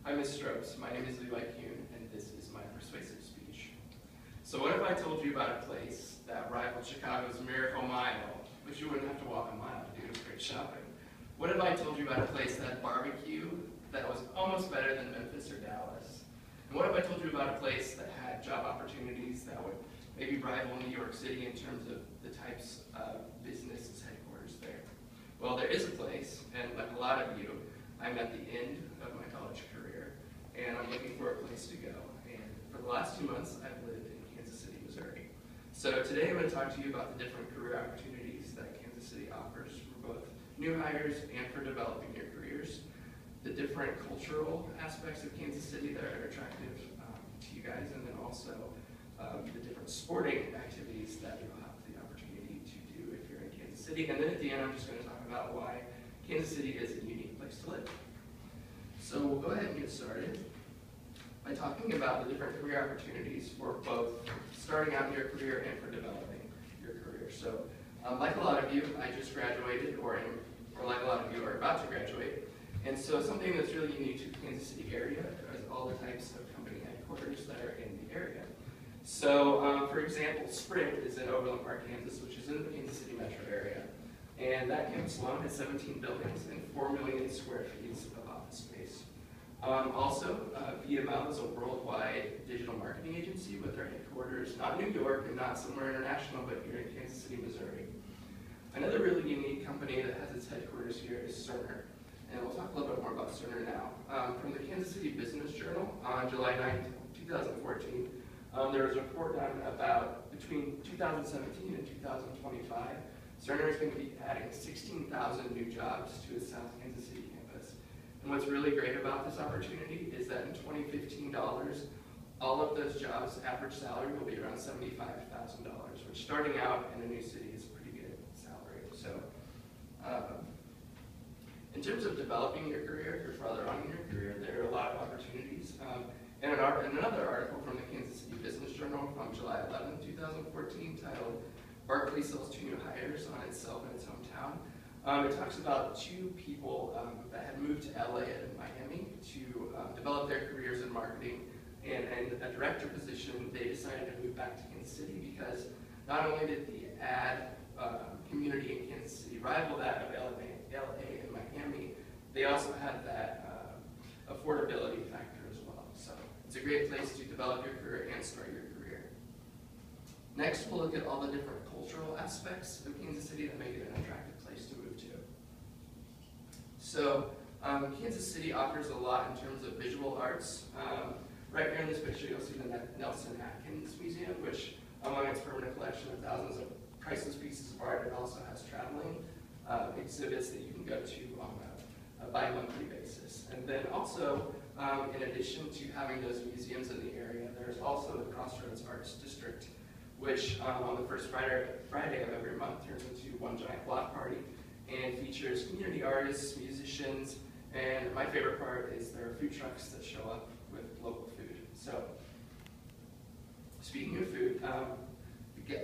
Hi, Ms. Strokes. My name is Levi Kuhn, and this is my persuasive speech. So what if I told you about a place that rivaled Chicago's Miracle Mile, but you wouldn't have to walk a mile to do great shopping? What if I told you about a place that had barbecue that was almost better than Memphis or Dallas? And what if I told you about a place that had job opportunities that would maybe rival New York City in terms of the types of businesses headquarters there? Well, there is a place, and like a lot of you, I'm at the end of my college career, and I'm looking for a place to go. And for the last 2 months, I've lived in Kansas City, Missouri. So today I'm going to talk to you about the different career opportunities that Kansas City offers for both new hires and for developing your careers, the different cultural aspects of Kansas City that are attractive to you guys, and then also the different sporting activities that you'll have the opportunity to do if you're in Kansas City. And then at the end, I'm just going to talk about why Kansas City is a unique place to live. So we'll go ahead and get started by talking about the different career opportunities for both starting out in your career and for developing your career. So like a lot of you, I just graduated, or like a lot of you are about to graduate. And so something that's really unique to the Kansas City area is all the types of company headquarters that are in the area. So for example, Sprint is in Overland Park, Kansas, which is in the Kansas City metro area. And that campus alone has 17 buildings and 4 million square feet of office space. Also, VML is a worldwide digital marketing agency with their headquarters not in New York and not somewhere international, but here in Kansas City, Missouri. Another really unique company that has its headquarters here is Cerner. And we'll talk a little bit more about Cerner now. From the Kansas City Business Journal on July 9th, 2014, there was a report done about between 2017 and 2025, Cerner is going to be adding 16,000 new jobs to its South Kansas City campus. And what's really great about this opportunity is that in 2015 dollars, all of those jobs' average salary will be around $75,000, which starting out in a new city is a pretty good salary. So in terms of developing your career, if you're farther on in your career, there are a lot of opportunities. In another article from the Kansas City Business Journal from July 11, 2014, titled Barclay Sells 2 New Hires on Itself in its Hometown. It talks about 2 people that had moved to LA and Miami to develop their careers in marketing, and in a director position, they decided to move back to Kansas City because not only did the ad community in Kansas City rival that of LA and Miami, they also had that affordability factor as well. So it's a great place to develop your career and start your career. Next, we'll look at all the different cultural aspects of Kansas City that make it an attractive place to move to. So Kansas City offers a lot in terms of visual arts. Right here in this picture, you'll see the Nelson Atkins Museum, which among its permanent collection of thousands of priceless pieces of art, it also has traveling exhibits that you can go to on a bi-monthly basis. And then also, in addition to having those museums in the area, there's also the Crossroads Arts District, which on the first Friday of every month turns into one giant block party and features community artists, musicians, and my favorite part is there are food trucks that show up with local food. So, speaking of food,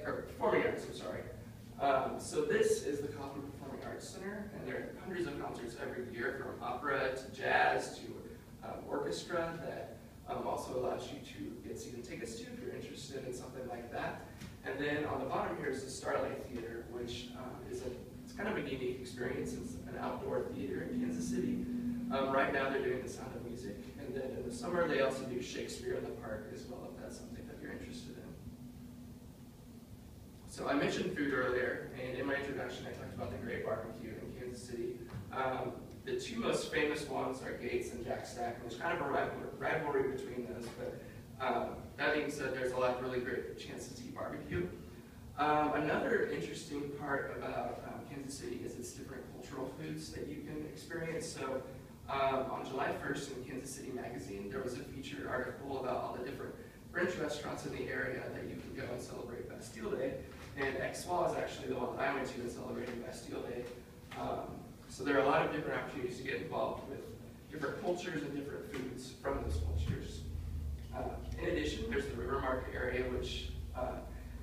performing arts, I'm sorry. So this is the Kaufman Performing Arts Center, and there are hundreds of concerts every year, from opera to jazz to orchestra, that also allows you to get season tickets to if you're interested in something like that. And then on the bottom here is the Starlight Theater, which it's kind of a unique experience. It's an outdoor theater in Kansas City. Right now they're doing The Sound of Music, and then in the summer they also do Shakespeare in the Park as well, if that's something that you're interested in. So I mentioned food earlier, and in my introduction I talked about the great barbecue in Kansas City. The 2 most famous ones are Gates and Jack Stack, and there's kind of a rivalry between those, but that being said, there's a lot of really great chances to eat barbecue. Another interesting part about Kansas City is its different cultural foods that you can experience. So on July 1st in Kansas City Magazine, there was a featured article about all the different French restaurants in the area that you can go and celebrate Bastille Day. And Aixois is actually the one that I went to in celebrating Bastille Day. So there are a lot of different opportunities to get involved with different cultures and different foods from those cultures. In addition, there's the River Market area, which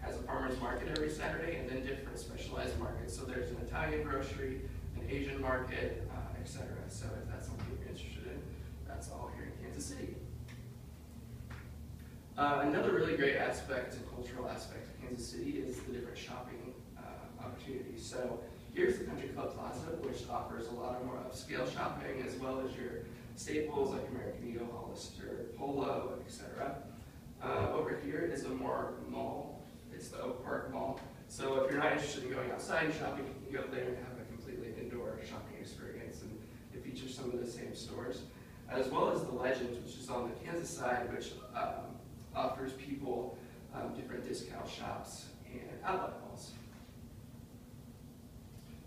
has a farmer's market every Saturday, and then different specialized markets. So there's an Italian grocery, an Asian market, etc. So if that's something you're interested in, that's all here in Kansas Another really great aspect and cultural aspect of Kansas City is the different shopping opportunities. So here's the Country Club Plaza, which offers a lot of more upscale shopping, as well as your staples like American Eagle, Hollister, Polo, etc. Over here is a more mall. It's the Oak Park Mall. So if you're not interested in going outside and shopping, you can go there and have a completely indoor shopping experience, and it features some of the same stores, as well as the Legends, which is on the Kansas side, which offers people different discount shops and outlet malls.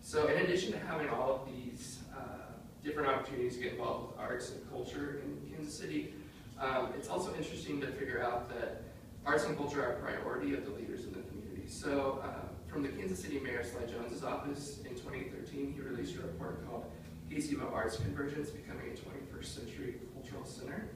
So in addition to having all of these different opportunities to get involved with arts and culture in Kansas City, it's also interesting to figure out that arts and culture are a priority of the leaders in the community. So from the Kansas City Mayor Sly Jones's office in 2013, he released a report called KCMO Arts Convergence, Becoming a 21st Century Cultural Center.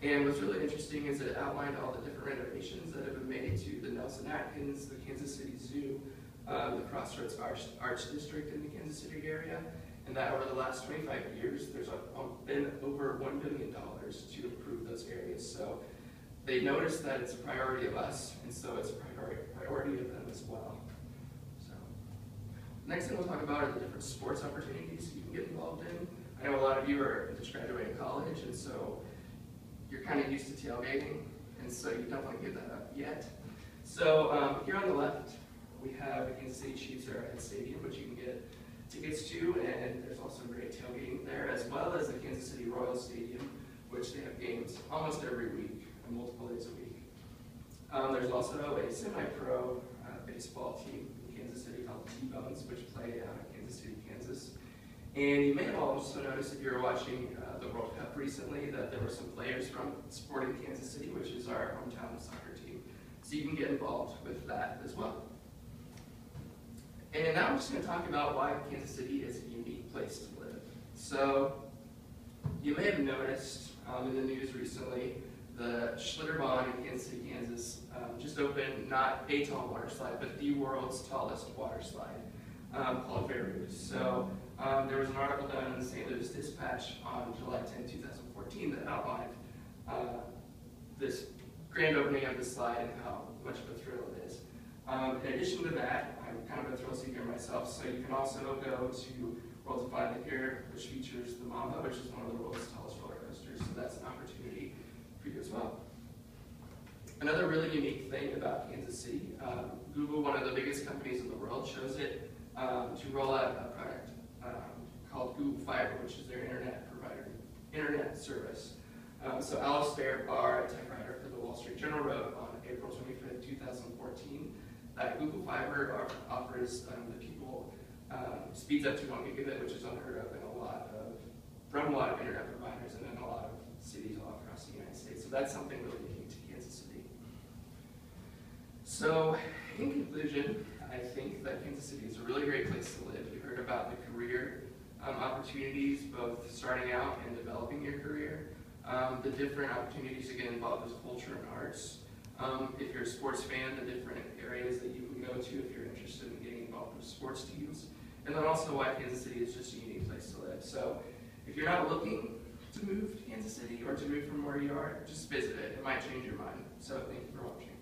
And what's really interesting is it outlined all the different renovations that have been made to the Nelson Atkins, the Kansas City Zoo, the Crossroads Arts District in the Kansas City area, and that over the last 25 years, there's been over $1 billion to improve those areas. So they noticed that it's a priority of us, and so it's a priority of them as well. So next thing we'll talk about are the different sports opportunities you can get involved in. I know a lot of you are just graduating college, and so you're kind of used to tailgating, and so you don't want to give that up yet. So here on the left, we have the Kansas City Chiefs Arrowhead Stadium, which you can get tickets to, and there's also great tailgating there, as well as the Kansas City Royal Stadium, which they have games almost every week, and multiple days a week. There's also a semi-pro baseball team in Kansas City called the T-Bones, which play out of Kansas City, Kansas. And you may have also noticed if you were watching the World Cup recently that there were some players from Sporting Kansas City, which is our hometown soccer team. So you can get involved with that as well. And now I'm just going to talk about why Kansas City is a unique place to live. So you may have noticed in the news recently, the Schlitterbahn in Kansas City, Kansas just opened not a tall water slide, but the world's tallest water slide called Verus. So there was an article done in the St. Louis Dispatch on July 10, 2014 that outlined this grand opening of the slide and how much of a thrill it is. In addition to that, I'm kind of a thrill seeker myself, so you can also go to Worlds of Fun here, which features the Mamba, which is one of the world's tallest roller coasters, so that's an opportunity for you as well. Another really unique thing about Kansas City, Google, one of the biggest companies in the world, chose it to roll out a product called Google Fiber, which is their internet service. So Alistair Barr, a tech writer for the Wall Street Journal, wrote on April 25th, 2014, that Google Fiber offers the people speeds up to 1 gigabit, which is unheard of from a lot of internet providers and in a lot of cities all across the United States. So that's something really unique to Kansas City. So in conclusion, I think that Kansas City is a really great place to live. You heard about the career opportunities, both starting out and developing your career, the different opportunities to get involved with culture and arts. If you're a sports fan, the different areas that you can go to if you're interested in getting involved with sports teams. And then also why Kansas City is just a unique place to live. So if you're not looking to move to Kansas City or to move from where you are, just visit it. It might change your mind. So thank you for watching.